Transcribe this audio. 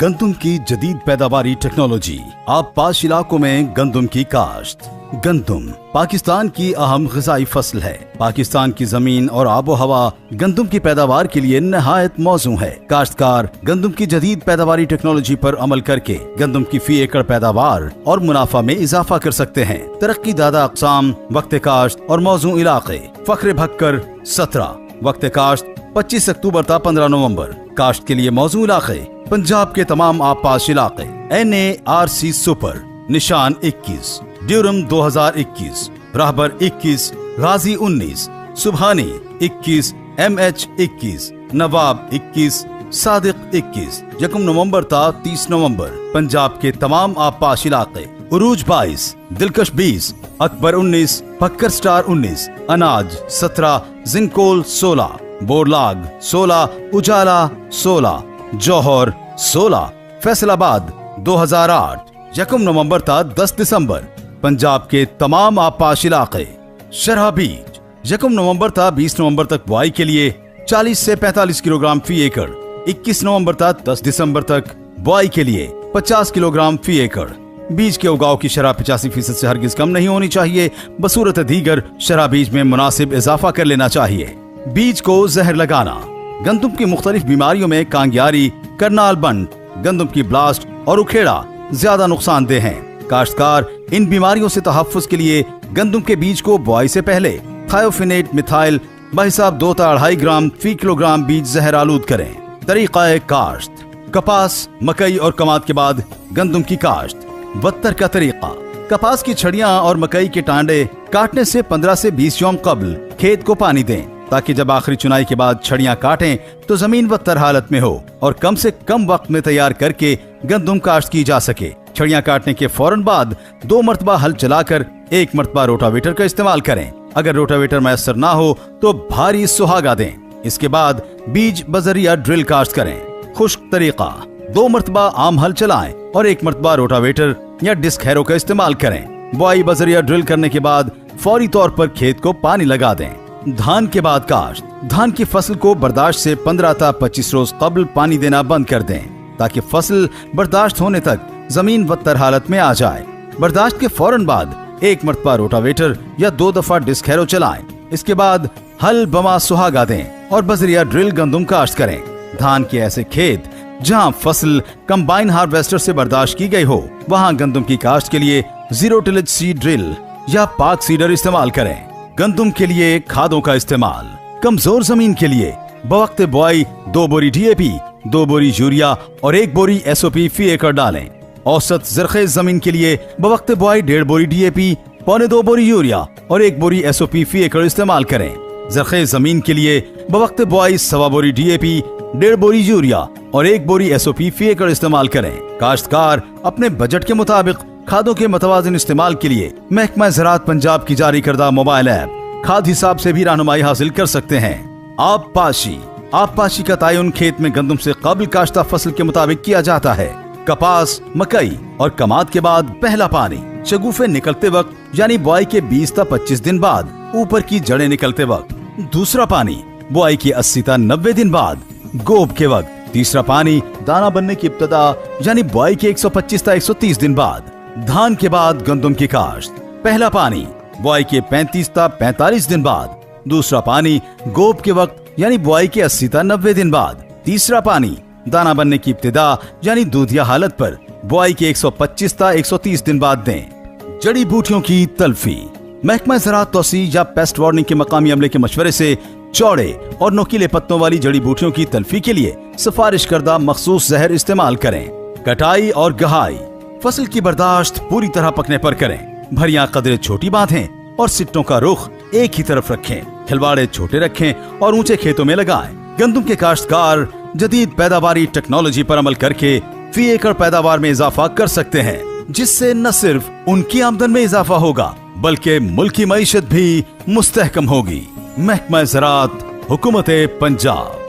गंदम की जदीद पैदावारी टेक्नोलॉजी। आप पास इलाकों में गंदम की काश्त। गंदम पाकिस्तान की अहम ग़िज़ाई फसल है। पाकिस्तान की जमीन और आबो हवा गंदम की पैदावार के लिए नहायत मौजू है। काश्तकार गंदम की जदीद पैदावारी टेक्नोलॉजी पर अमल करके गंदम की फी एकड़ पैदावार और मुनाफा में इजाफा कर सकते हैं। तरक्की दादा अक़साम, वक्त काश्त और मौजू इलाके। फख्र भक्कर 17, वक्त काश्त 25 अक्टूबर था 15 नवंबर। काश्त के लिए मौजू इलाके पंजाब के तमाम आपाश इलाके। NARC सुपर, निशान 21, ड्यूरम 2021, राहबर 21, गाजी 19, सुबहानी 21, MH 21, नवाब 21, सादिक 21। यकम नवंबर था 30 नवंबर। पंजाब के तमाम आपाश इलाके। उरूज 22, दिलकश 20, अकबर 19, पक्कर स्टार 19, अनाज 17, जिंकोल 16, बोरलाग 16, उजाला 16, जौहर 16, फैसलाबाद 2008। यकम नवंबर था 10 दिसंबर। पंजाब के तमाम आपाश इलाके। शरहा बीज यकम नवंबर था 20 नवंबर तक बुआई के लिए 40 से 45 किलोग्राम फी एकड़। 21 नवंबर था 10 दिसंबर तक बुआई के लिए 50 किलोग्राम फी एकड़। बीज के उगाव की शरह 85% से हरगिज कम नहीं होनी चाहिए। बसूरत दीगर शरह बीज में मुनासिब इजाफा कर लेना चाहिए। बीज को जहर लगाना। गंदम की मुख्तलिफ बीमारियों में कांगियारी, करनाल बंट, गंदम की ब्लास्ट और उखेड़ा ज्यादा नुकसानदेह हैं। काश्तकार इन बीमारियों से तहफ़्फ़ुज़ के लिए गंदम के बीज को बुआई से पहले थायोफिनेट मिथाइल बहिसाब 2 से 2.5 ग्राम फी किलोग्राम बीज जहर आलूद करें। तरीक़ाए काश्त। कपास, मकई और कमाद के बाद गंदम की काश्त। बत्तर का तरीका। कपास की छड़ियां और मकई के टांडे काटने से 15 से 20 यौम कब्ल खेत को पानी दें, ताकि जब आखिरी चुनाई के बाद छड़ियां काटें तो जमीन बत्तर हालत में हो और कम से कम वक्त में तैयार करके गंदम काश्त की जा सके। छड़ियां काटने के फौरन बाद 2 मरतबा हल चलाकर 1 मरतबा रोटावेटर का इस्तेमाल करें। अगर रोटावेटर मैसर ना हो तो भारी सुहागा दें। इसके बाद बीज बजरिया ड्रिल काश्त करें। खुश्क तरीका। 2 मरतबा आम हल चलाएं और 1 मरतबा रोटावेटर या डिस्क हैरो का इस्तेमाल करें। बुआई बजरिया ड्रिल करने के बाद फौरी तौर पर खेत को पानी लगा दें। धान के बाद काश्त। धान की फसल को बर्दाश्त से 15 से 25 रोज कब्ल पानी देना बंद कर दें, ताकि फसल बर्दाश्त होने तक जमीन बत्तर हालत में आ जाए। बर्दाश्त के फौरन बाद 1 मरतबा रोटावेटर या 2 दफा डिस्क हैरो चलाएं। इसके बाद हल बमा सुहागा दें और बजरिया ड्रिल गंदम काश्त करें। धान के ऐसे खेत जहां फसल कंबाइन हार्वेस्टर से बर्दाश्त की गई हो, वहां गंदम की काश्त के लिए 0 टिलेज सीड ड्रिल या पाक सीडर इस्तेमाल करें। गंदम के लिए खादों का इस्तेमाल। कमजोर जमीन के लिए बवक्त बुआई 2 बोरी DAP, 2 बोरी यूरिया और 1 बोरी SOP फी एकड़ डालें। औसत ज़रख़ेज़ जमीन के लिए बवक्त बुआई 1.5 बोरी DAP, 1.25 बोरी यूरिया और 1 बोरी SOP फी एकड़ इस्तेमाल करें। ज़रख़ेज़ जमीन के लिए बवक्त बुआई 1.25 बोरी DAP, 1.5 बोरी यूरिया और 1 बोरी SOP फी एकड़ इस्तेमाल करें। काश्तकार अपने बजट के मुताबिक खादों के मतवाज़िन इस्तेमाल के लिए महकमा ज़राअत पंजाब की जारी करदा मोबाइल ऐप खाद हिसाब से भी रहनुमाई हासिल कर सकते हैं। आबपाशी का तयन खेत में गंदम से काबिल काश्ता फसल के मुताबिक किया जाता है। कपास, मकई और कमाद के बाद पहला पानी शगुफे निकलते वक्त यानी बुआई के 20 से 25 दिन बाद, ऊपर की जड़ें निकलते वक्त। दूसरा पानी बुआई के 80 से 90 दिन बाद, गोब के वक्त। तीसरा पानी दाना बनने की इब्तदा यानी बुआई के 125 से 130 दिन बाद। धान के बाद गंदम की काश्त। पहला पानी बुआई के 35 से 45 दिन बाद। दूसरा पानी गोब के वक्त यानी बुआई के 80 से 90 दिन बाद। तीसरा पानी दाना बनने की इब्तिदा यानी दूधिया हालत पर बुआई के 125 से 130 दिन बाद दें। जड़ी बूटियों की तल्फी। महकमा ज़राअत तौसी या पेस्ट वार्निंग के मकामी अमले के मशवरे से चौड़े और नोकीले पत्तों वाली जड़ी बूटियों की तल्फी के लिए सिफारिश करदा मखसूस जहर इस्तेमाल करें। कटाई और गहाई। फसल की बर्दाश्त पूरी तरह पकने पर करें। भरियां कदरे छोटी बांधें और सिट्टों का रुख एक ही तरफ रखें। खिलवाड़े छोटे रखें और ऊंचे खेतों में लगाएं। गंदम के काश्तकार जदीद पैदावारी टेक्नोलॉजी पर अमल करके फी एकड़ पैदावार में इजाफा कर सकते हैं, जिससे न सिर्फ उनकी आमदन में इजाफा होगा बल्कि मुल्क की मईशत भी मुस्तहकम होगी। महकमा ज़राअत, हुकूमत पंजाब।